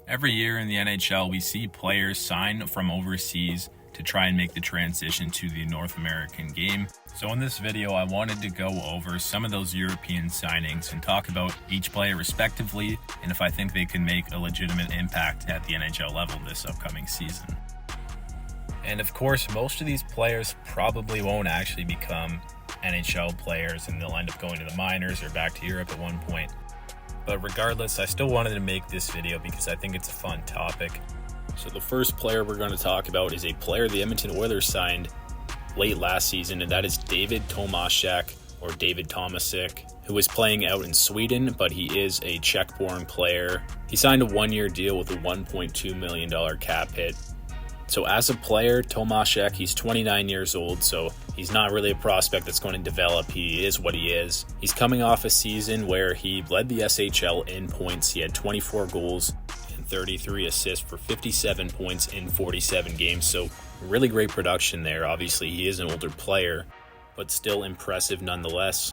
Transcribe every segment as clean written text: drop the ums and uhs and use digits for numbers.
Every year in the NHL, we see players sign from overseas to try and make the transition to the North American game. So in this video, I wanted to go over some of those European signings and talk about each player respectively, and if I think they can make a legitimate impact at the NHL level this upcoming season. And of course, most of these players probably won't actually become NHL players, and they'll end up going to the minors or back to Europe at one point. But regardless, I still wanted to make this video because I think it's a fun topic. So the first player we're going to talk about is a player the Edmonton Oilers signed late last season, and that is David Tomaszek, or David Tomaszek, who is playing out in Sweden, but he is a Czech-born player. He signed a one-year deal with a $1.2 million cap hit. So as a player, Tomaszek, he's 29 years old, so he's not really a prospect that's going to develop. He is what he is. He's coming off a season where he led the SHL in points. He had 24 goals and 33 assists for 57 points in 47 games. So really great production there. Obviously, he is an older player, but still impressive nonetheless.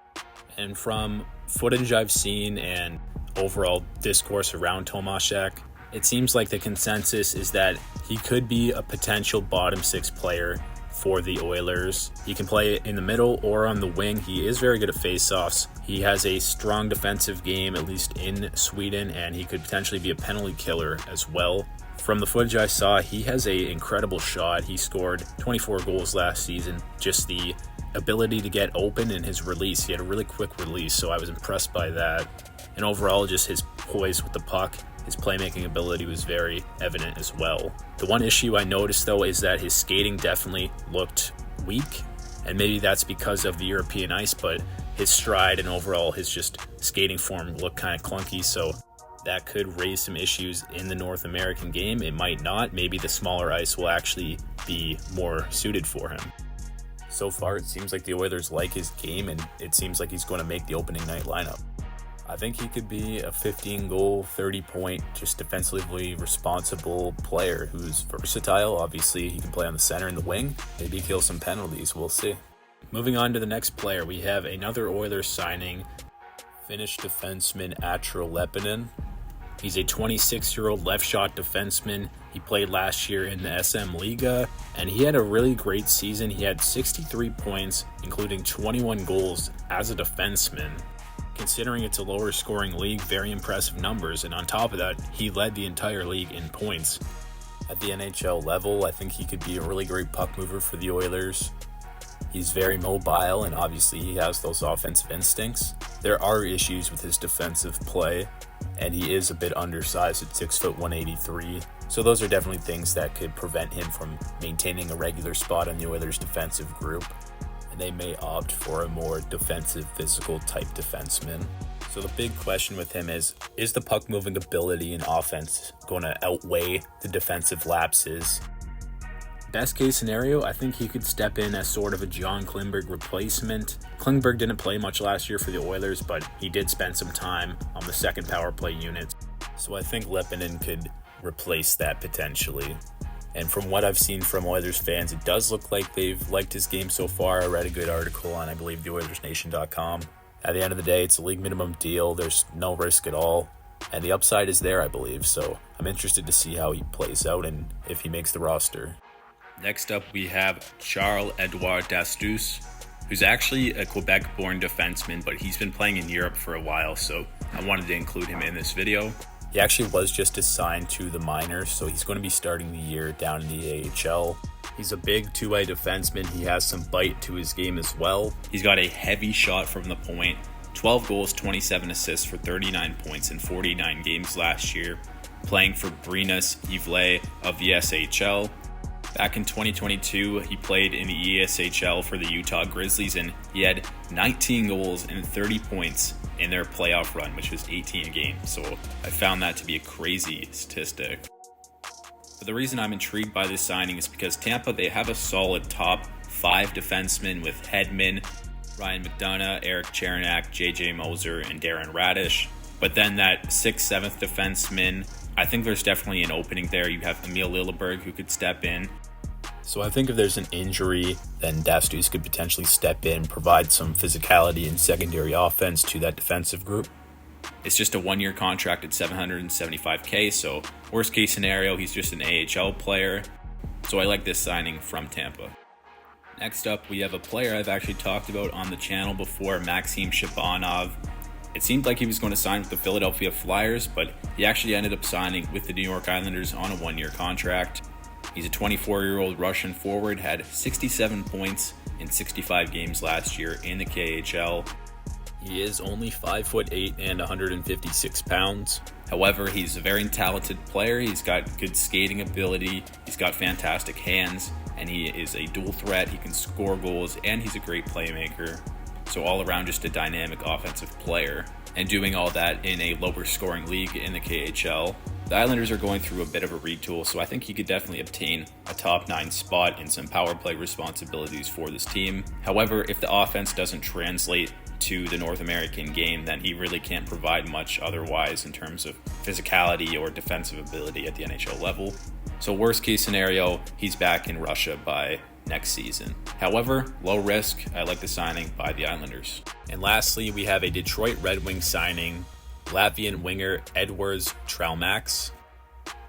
And from footage I've seen and overall discourse around Tomaszek, it seems like the consensus is that he could be a potential bottom six player for the Oilers. He can play in the middle or on the wing. He is very good at faceoffs. He has a strong defensive game, at least in Sweden, and he could potentially be a penalty killer as well. From the footage I saw, he has an incredible shot. He scored 24 goals last season. Just the ability to get open and his release. He had a really quick release, so I was impressed by that. And overall, just his poise with the puck. His playmaking ability was very evident as well. The one issue I noticed, though, is that his skating definitely looked weak, and maybe that's because of the European ice, but his stride and overall his just skating form looked kind of clunky, so that could raise some issues in the North American game. It might not. Maybe the smaller ice will actually be more suited for him. So far, it seems like the Oilers like his game, and it seems like he's going to make the opening night lineup. I think he could be a 15-goal, 30-point, just defensively responsible player who's versatile. Obviously, he can play on the center and the wing. Maybe kill some penalties. We'll see. Moving on to the next player, we have another Oilers signing, Finnish defenseman Atro Lepinen. He's a 26-year-old left-shot defenseman. He played last year in the SM Liga, and he had a really great season. He had 63 points, including 21 goals as a defenseman. Considering it's a lower scoring league, very impressive numbers, and on top of that, he led the entire league in points. At the NHL level, I think he could be a really great puck mover for the Oilers. He's very mobile, and obviously he has those offensive instincts. There are issues with his defensive play, and he is a bit undersized at 6'1", 183. So those are definitely things that could prevent him from maintaining a regular spot on the Oilers' defensive group. And they may opt for a more defensive, physical type defenseman. So the big question with him is the puck moving ability and offense going to outweigh the defensive lapses? Best case scenario, I think he could step in as sort of a John Klingberg replacement. Klingberg didn't play much last year for the Oilers, but he did spend some time on the second power play unit. So I think Lepinen could replace that potentially. And from what I've seen from Oilers fans, it does look like they've liked his game so far. I read a good article on, I believe, theoilersnation.com. At the end of the day, it's a league minimum deal. There's no risk at all. And the upside is there, I believe. So I'm interested to see how he plays out and if he makes the roster. Next up, we have Charles-Edouard Dastus, who's actually a Quebec-born defenseman, but he's been playing in Europe for a while, so I wanted to include him in this video. He actually was just assigned to the minors, so he's going to be starting the year down in the AHL. He's a big two-way defenseman. He has some bite to his game as well. He's got a heavy shot from the point. 12 goals, 27 assists for 39 points in 49 games last year, playing for Brynas Yvlay of the SHL. Back in 2022, he played in the ESHL for the Utah Grizzlies, and he had 19 goals and 30 points in their playoff run, which was 18 games. So I found that to be a crazy statistic. But the reason I'm intrigued by this signing is because Tampa, they have a solid top 5 defensemen with Hedman, Ryan McDonough, Eric Cherenak, JJ Moser, and Darren Radish. But then that 6th, 7th defenseman, I think there's definitely an opening there. You have Emil Lilleberg who could step in. So I think if there's an injury, then Dastus could potentially step in, provide some physicality and secondary offense to that defensive group. It's just a 1-year contract at $775K, so worst case scenario, he's just an AHL player. So I like this signing from Tampa. Next up, we have a player I've actually talked about on the channel before, Maxim Shabanov. It seemed like he was going to sign with the Philadelphia Flyers, but he actually ended up signing with the New York Islanders on a 1-year contract. He's a 24-year-old Russian forward, had 67 points in 65 games last year in the KHL. He is only 5'8" and 156 pounds. However, he's a very talented player. He's got good skating ability, he's got fantastic hands, and he is a dual threat. He can score goals, and he's a great playmaker. So all around, just a dynamic offensive player. And doing all that in a lower scoring league in the KHL. The Islanders are going through a bit of a retool, so I think he could definitely obtain a top 9 spot in some power play responsibilities for this team. However, if the offense doesn't translate to the North American game, then he really can't provide much otherwise in terms of physicality or defensive ability at the NHL level. So worst case scenario, he's back in Russia by next season. However, low risk, I like the signing by the Islanders. And lastly, we have a Detroit Red Wings signing, Latvian winger Edvards Traumaks.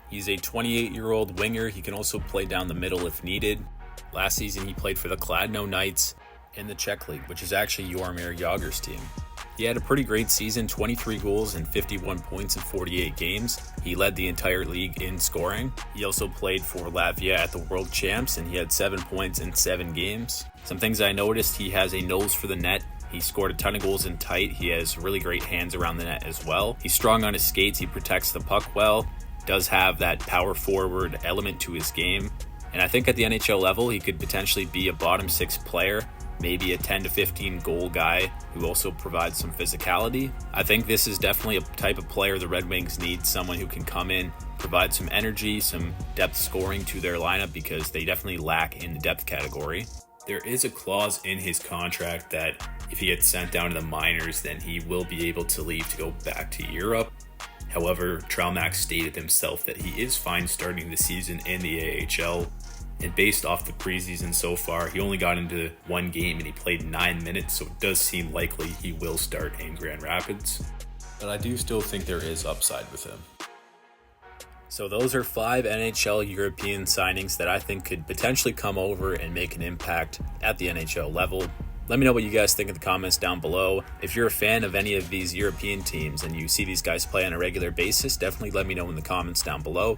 He's a 28-year-old winger. He can also play down the middle if needed. Last season, he played for the Kladno Knights in the Czech League, which is actually Jaromir Jagr's team. He had a pretty great season, 23 goals and 51 points in 48 games. He led the entire league in scoring. He also played for Latvia at the World Champs, and he had 7 points in 7 games. Some things I noticed: he has a nose for the net. He scored a ton of goals in tight. He has really great hands around the net as well. He's strong on his skates. He protects the puck well. Does have that power forward element to his game. And I think at the NHL level, he could potentially be a bottom 6 player, maybe a 10 to 15 goal guy who also provides some physicality. I think this is definitely a type of player the Red Wings need, someone who can come in, provide some energy, some depth scoring to their lineup, because they definitely lack in the depth category. There is a clause in his contract that if he gets sent down to the minors, then he will be able to leave to go back to Europe. However, Traumaks stated himself that he is fine starting the season in the AHL. And based off the preseason so far, he only got into 1 game and he played 9 minutes, so it does seem likely he will start in Grand Rapids. But I do still think there is upside with him. So those are 5 NHL European signings that I think could potentially come over and make an impact at the NHL level. Let me know what you guys think in the comments down below. If you're a fan of any of these European teams and you see these guys play on a regular basis, definitely let me know in the comments down below.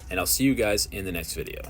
And I'll see you guys in the next video.